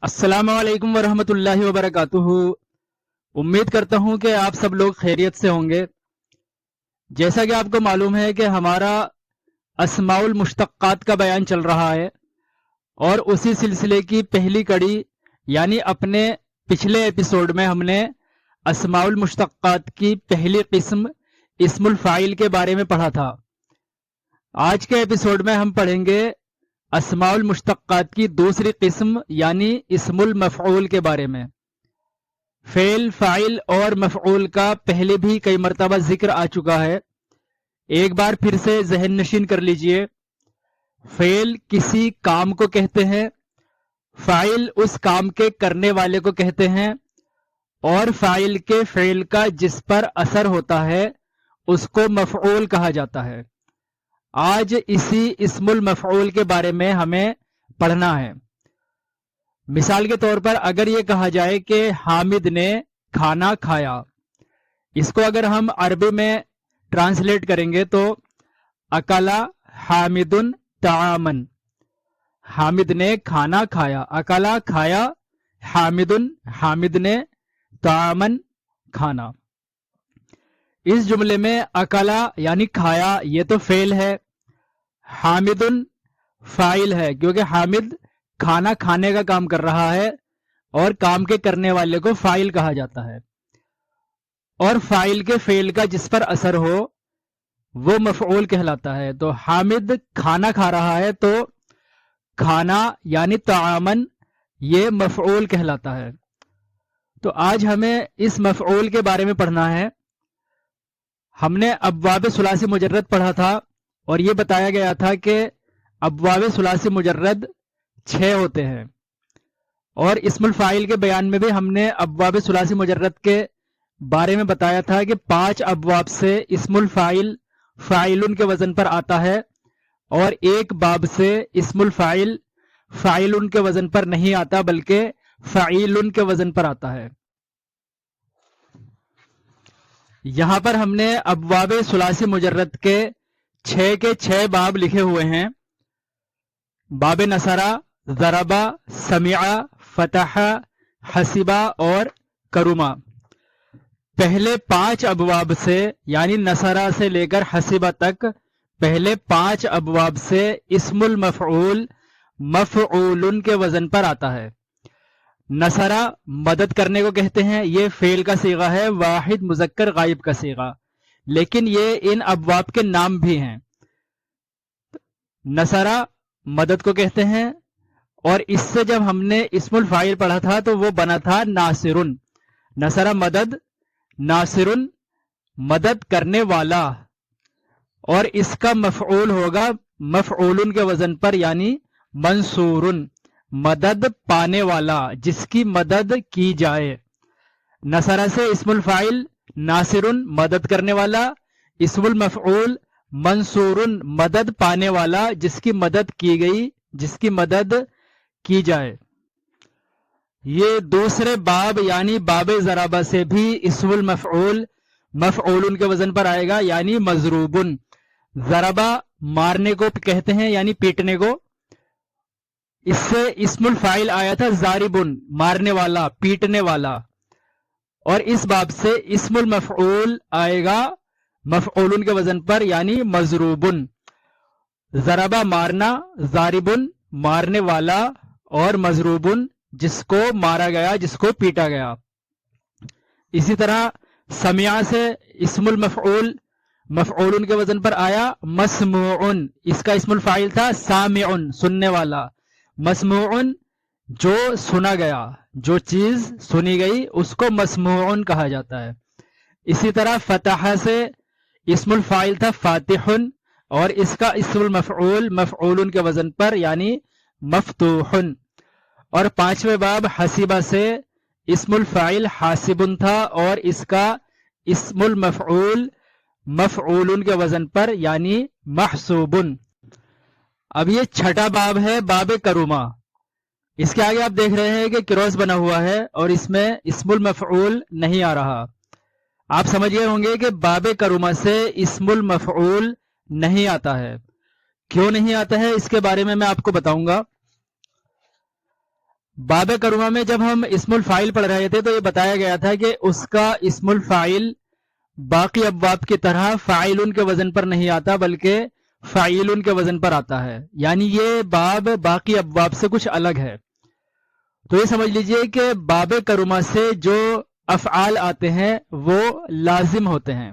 السلام علیکم ورحمۃ اللہ وبرکاتہ۔ امید کرتا ہوں کہ آپ سب لوگ خیریت سے ہوں گے۔ جیسا کہ آپ کو معلوم ہے کہ ہمارا اسماء المشتقات کا بیان چل رہا ہے، اور اسی سلسلے کی پہلی کڑی یعنی اپنے پچھلے ایپیسوڈ میں ہم نے اسماء المشتقات کی پہلی قسم اسم الفاعل کے بارے میں پڑھا تھا۔ آج کے ایپیسوڈ میں ہم پڑھیں گے اسماء المشتقات کی دوسری قسم یعنی اسم المفعول کے بارے میں۔ فعل، فاعل اور مفعول کا پہلے بھی کئی مرتبہ ذکر آ چکا ہے، ایک بار پھر سے ذہن نشین کر لیجئے۔ فعل کسی کام کو کہتے ہیں، فاعل اس کام کے کرنے والے کو کہتے ہیں، اور فاعل کے فعل کا جس پر اثر ہوتا ہے اس کو مفعول کہا جاتا ہے۔ آج اسی اسم المفعول کے بارے میں ہمیں پڑھنا ہے۔ مثال کے طور پر اگر یہ کہا جائے کہ حامد نے کھانا کھایا، اس کو اگر ہم عربی میں ٹرانسلیٹ کریں گے تو اکلا حامد طعامن، حامد نے کھانا کھایا، اکلا کھایا، حامد نے طعامن کھانا۔ اس جملے میں اکلا یعنی کھایا یہ تو فعل ہے، حامد فاعل ہے کیونکہ حامد کھانا کھانے کا کام کر رہا ہے اور کام کے کرنے والے کو فاعل کہا جاتا ہے، اور فاعل کے فعل کا جس پر اثر ہو وہ مفعول کہلاتا ہے۔ تو حامد کھانا کھا رہا ہے تو کھانا یعنی طعامن یہ مفعول کہلاتا ہے۔ تو آج ہمیں اس مفعول کے بارے میں پڑھنا ہے۔ ہم نے ابواب ثلاثی مجرد پڑھا تھا اور یہ بتایا گیا تھا کہ ابواب ثلاثی مجرد 6 ہوتے ہیں، اور اسم الفاعل کے بیان میں بھی ہم نے ابواب ثلاثی مجرد کے بارے میں بتایا تھا کہ 5 ابواب سے اسم الفاعل فاعلن کے وزن پر آتا ہے، اور ایک باب سے اسم الفاعل فاعلن کے وزن پر نہیں آتا بلکہ فاعلن کے وزن پر آتا ہے۔ یہاں پر ہم نے ابواب ثلاثی مجرد کے 6 باب لکھے ہوئے ہیں۔ باب نصرہ، ضربہ، سمعہ، فتح، حسبہ اور کرما۔ پہلے 5 ابواب سے یعنی نصرہ سے لے کر حسبہ تک پہلے 5 ابواب سے اسم المفعول مفعول کے وزن پر آتا ہے۔ نصرہ مدد کرنے کو کہتے ہیں، یہ فعل کا صیغہ ہے، واحد مذکر غائب کا صیغہ، لیکن یہ ان ابواب کے نام بھی ہیں۔ نصرہ مدد کو کہتے ہیں، اور اس سے جب ہم نے اسم الفاعل پڑھا تھا تو وہ بنا تھا ناصرن۔ نصرہ مدد، ناصرن مدد کرنے والا، اور اس کا مفعول ہوگا مفعولن کے وزن پر یعنی منصورن، مدد پانے والا، جس کی مدد کی جائے۔ نصرہ سے اسم الفاعل ناصرن مدد کرنے والا، اسم المفعول منصورن مدد پانے والا، جس کی مدد کی گئی، جس کی مدد کی جائے۔ یہ دوسرے باب یعنی باب ضربہ سے بھی اسم المفعول مفعول کے وزن پر آئے گا یعنی مضروبن۔ ضربہ مارنے کو کہتے ہیں یعنی پیٹنے کو، اس سے اسم الفاعل آیا تھا ضاربن مارنے والا، پیٹنے والا، اور اس باب سے اسم المفعول آئے گا مفعول کے وزن پر یعنی مضروبن۔ ضربہ مارنا، ضاربن مارنے والا، اور مضروبن جس کو مارا گیا، جس کو پیٹا گیا۔ اسی طرح سمع سے اسم المفعول مفعول کے وزن پر آیا مسموعن، اس کا اسم الفاعل تھا سامعن سننے والا، مسموعن جو سنا گیا، جو چیز سنی گئی اس کو مسموعن کہا جاتا ہے۔ اسی طرح فتح سے اسم الفاعل تھا فاتحن، اور اس کا اسم المفعول مفعول کے وزن پر یعنی مفتوحن۔ اور 5ویں باب حسبہ سے اسم الفاعل حاسبن تھا، اور اس کا اسم المفعول مفعول کے وزن پر یعنی محسوبن۔ اب یہ 6 باب ہے باب کرما۔ اس کے آگے آپ دیکھ رہے ہیں کہ کراس بنا ہوا ہے اور اس میں اسم المفعول نہیں آ رہا۔ آپ سمجھ گئے ہوں گے کہ باب کرما سے اسم المفعول نہیں آتا ہے۔ کیوں نہیں آتا ہے اس کے بارے میں آپ کو بتاؤں گا۔ باب کرما میں جب ہم اسم الفاعل پڑھ رہے تھے تو یہ بتایا گیا تھا کہ اس کا اسم الفاعل باقی ابواب کی طرح فاعل کے وزن پر نہیں آتا بلکہ فاعل کے وزن پر آتا ہے، یعنی یہ باب باقی ابواب سے کچھ الگ ہے۔ تو یہ سمجھ لیجئے کہ باب کرما سے جو افعال آتے ہیں وہ لازم ہوتے ہیں۔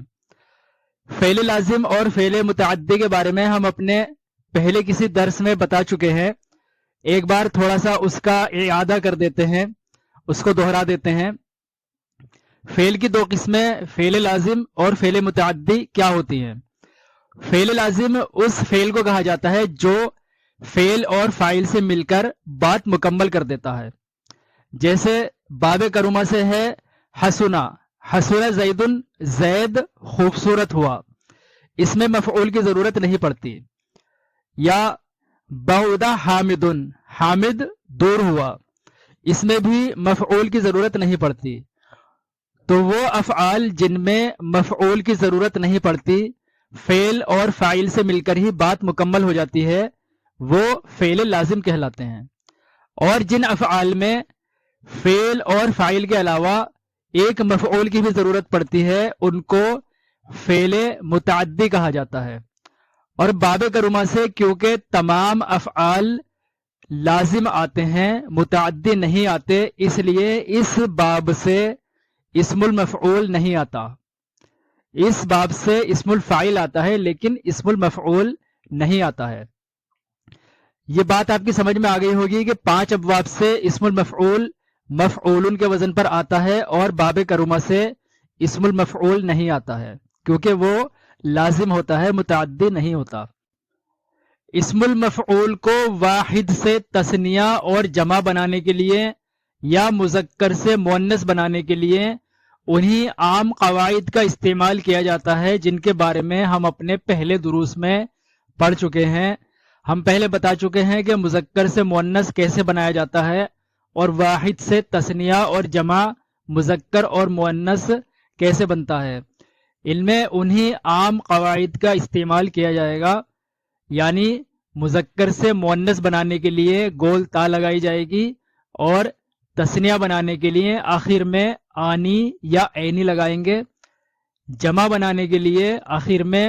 فعل لازم اور فعل متعدی کے بارے میں ہم اپنے پہلے کسی درس میں بتا چکے ہیں، ایک بار تھوڑا سا اس کا اعادہ کر دیتے ہیں، اس کو دہرا دیتے ہیں۔ فعل کی دو قسمیں فعل لازم اور فعل متعدی کیا ہوتی ہیں؟ فعل لازم اس فعل کو کہا جاتا ہے جو فعل اور فاعل سے مل کر بات مکمل کر دیتا ہے، جیسے باب کرما سے ہے حسنا، حسنا زیدن، زید خوبصورت ہوا، اس میں مفعول کی ضرورت نہیں پڑتی۔ یا بعودہ حامدن، حامد دور ہوا، اس میں بھی مفعول کی ضرورت نہیں پڑتی۔ تو وہ افعال جن میں مفعول کی ضرورت نہیں پڑتی، فعل اور فاعل سے مل کر ہی بات مکمل ہو جاتی ہے، وہ فعل لازم کہلاتے ہیں۔ اور جن افعال میں فعل اور فاعل کے علاوہ ایک مفعول کی بھی ضرورت پڑتی ہے ان کو فعل متعدی کہا جاتا ہے۔ اور باب کرما سے کیونکہ تمام افعال لازم آتے ہیں، متعدی نہیں آتے، اس لیے اس باب سے اسم المفعول نہیں آتا۔ اس باب سے اسم الفاعل آتا ہے لیکن اسم المفعول نہیں آتا ہے۔ یہ بات آپ کی سمجھ میں آ گئی ہوگی کہ 5 ابواب سے اسم المفعول مفعول کے وزن پر آتا ہے اور باب کرما سے اسم المفعول نہیں آتا ہے کیونکہ وہ لازم ہوتا ہے، متعدی نہیں ہوتا۔ اسم المفعول کو واحد سے تثنیہ اور جمع بنانے کے لیے یا مذکر سے مؤنث بنانے کے لیے انہی عام قواعد کا استعمال کیا جاتا ہے جن کے بارے میں ہم اپنے پہلے دروس میں پڑھ چکے ہیں۔ ہم پہلے بتا چکے ہیں کہ مذکر سے مؤنث کیسے بنایا جاتا ہے اور واحد سے تثنیہ اور جمع مذکر اور مؤنث کیسے بنتا ہے۔ ان میں انہی عام قواعد کا استعمال کیا جائے گا، یعنی مذکر سے مؤنث بنانے کے لیے گول تا لگائی جائے گی اور تثنیہ بنانے کے لیے آخر میں آنی یا عینی لگائیں گے، جمع بنانے کے لیے آخر میں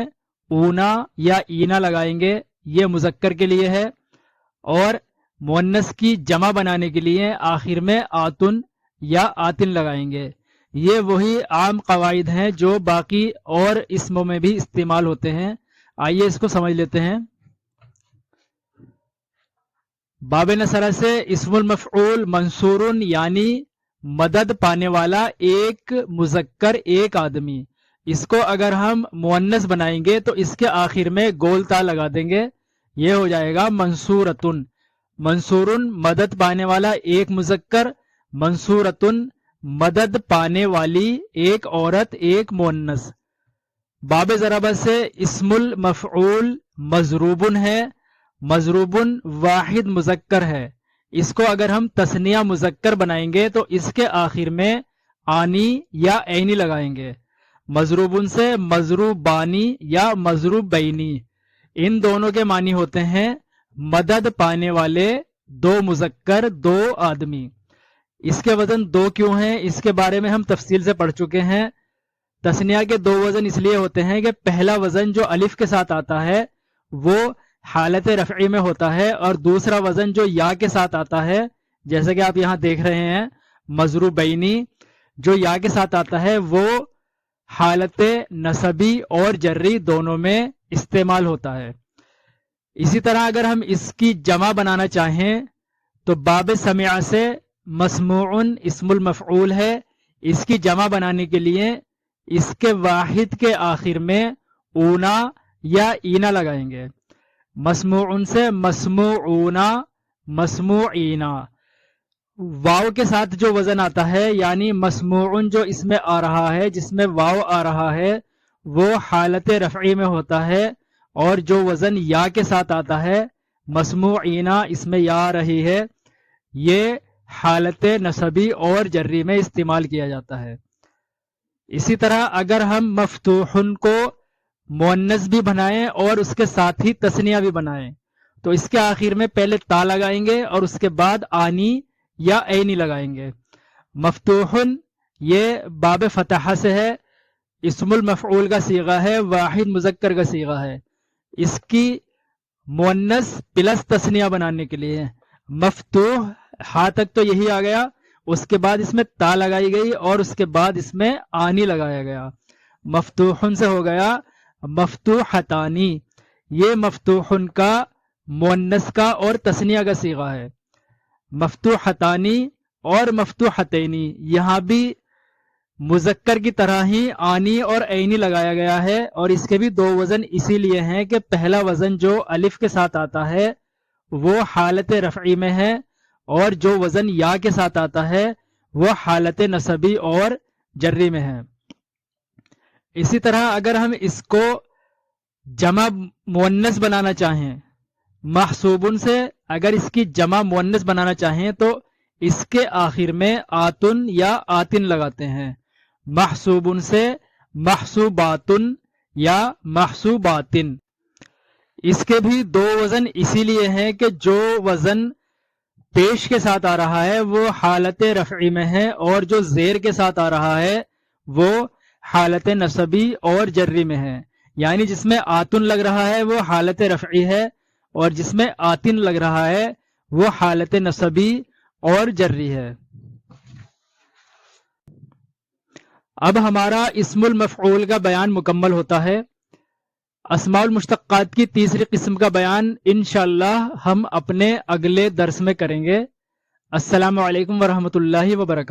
اونا یا اینا لگائیں گے، یہ مذکر کے لیے ہے، اور مؤنث کی جمع بنانے کے لیے آخر میں آتن یا آتن لگائیں گے۔ یہ وہی عام قواعد ہیں جو باقی اور اسموں میں بھی استعمال ہوتے ہیں۔ آئیے اس کو سمجھ لیتے ہیں۔ باب نصرہ سے اسم المفعول منصورن یعنی مدد پانے والا ایک مذکر ایک آدمی، اس کو اگر ہم مؤنث بنائیں گے تو اس کے آخر میں گول تا لگا دیں گے، یہ ہو جائے گا منصورتن۔ منصورن مدد پانے والا ایک مذکر، منصورتن مدد پانے والی ایک عورت ایک مؤنث۔ باب ضربہ سے اسم المفعول مضروبن ہے، مضروبن واحد مذکر ہے، اس کو اگر ہم تثنیہ مذکر بنائیں گے تو اس کے آخر میں آنی یا عینی لگائیں گے۔ مضروبن سے مضروبانی یا مضروبینی، ان دونوں کے معنی ہوتے ہیں مدد پانے والے دو مذکر دو آدمی۔ اس کے وزن 2 کیوں ہیں اس کے بارے میں ہم تفصیل سے پڑھ چکے ہیں۔ تثنیہ کے 2 وزن اس لیے ہوتے ہیں کہ پہلا وزن جو الف کے ساتھ آتا ہے وہ حالت رفعی میں ہوتا ہے، اور دوسرا وزن جو یا کے ساتھ آتا ہے جیسے کہ آپ یہاں دیکھ رہے ہیں مضروبینی، جو یا کے ساتھ آتا ہے وہ حالت نصبی اور جری دونوں میں استعمال ہوتا ہے۔ اسی طرح اگر ہم اس کی جمع بنانا چاہیں تو باب سمع سے مسموعن اسم المفعول ہے، اس کی جمع بنانے کے لیے اس کے واحد کے آخر میں اونا یا اینا لگائیں گے۔ مسموعن سے مسموعونا مسموعینا، واو کے ساتھ جو وزن آتا ہے یعنی مسموعن جو اس میں آ رہا ہے جس میں واو آ رہا ہے وہ حالت رفعی میں ہوتا ہے، اور جو وزن یا کے ساتھ آتا ہے مسموعینا اس میں یا آ رہی ہے یہ حالت نصبی اور جری میں استعمال کیا جاتا ہے۔ اسی طرح اگر ہم مفتوحن کو مؤنث بھی بنائیں اور اس کے ساتھ ہی تثنیہ بھی بنائیں تو اس کے آخر میں پہلے تا لگائیں گے اور اس کے بعد آنی یا عینی لگائیں گے۔ مفتوحن یہ باب فتحہ سے ہے، اسم المفعول کا صیغہ ہے، واحد مذکر کا صیغہ ہے، اس کی مؤنث پلس تثنیہ بنانے کے لیے۔ مفتوح ہا تک تو یہی آ گیا، اس کے بعد اس میں تا لگائی گئی اور اس کے بعد اس میں آنی لگایا گیا۔ مفتوحن سے ہو گیا مفتوحتانی، یہ مفتوحن کا مؤنث کا اور تثنیہ کا صیغہ ہے۔ مفتوحتانی اور مفتوحتینی، یہاں بھی مذکر کی طرح ہی آنی اور عینی لگایا گیا ہے، اور اس کے بھی دو وزن اسی لیے ہیں کہ پہلا وزن جو الف کے ساتھ آتا ہے وہ حالت رفعی میں ہے، اور جو وزن یا کے ساتھ آتا ہے وہ حالت نصبی اور جری میں ہے۔ اسی طرح اگر ہم اس کو جمع مؤنث بنانا چاہیں، محسوبن سے اگر اس کی جمع مؤنث بنانا چاہیں تو اس کے آخر میں آتن یا آتن لگاتے ہیں۔ محسوبن سے محسوباتن یا محسوباتن، اس کے بھی دو وزن اسی لیے ہیں کہ جو وزن پیش کے ساتھ آ رہا ہے وہ حالت رفعی میں ہے، اور جو زیر کے ساتھ آ رہا ہے وہ حالت نصبی اور جری میں ہے۔ یعنی جس میں آتن لگ رہا ہے وہ حالت رفعی ہے، اور جس میں آتن لگ رہا ہے وہ حالت نصبی اور جری ہے۔ اب ہمارا اسم المفعول کا بیان مکمل ہوتا ہے۔ اسماء المشتقات کی تیسری قسم کا بیان انشاءاللہ ہم اپنے اگلے درس میں کریں گے۔ السلام علیکم ورحمۃ اللہ وبرکاتہ۔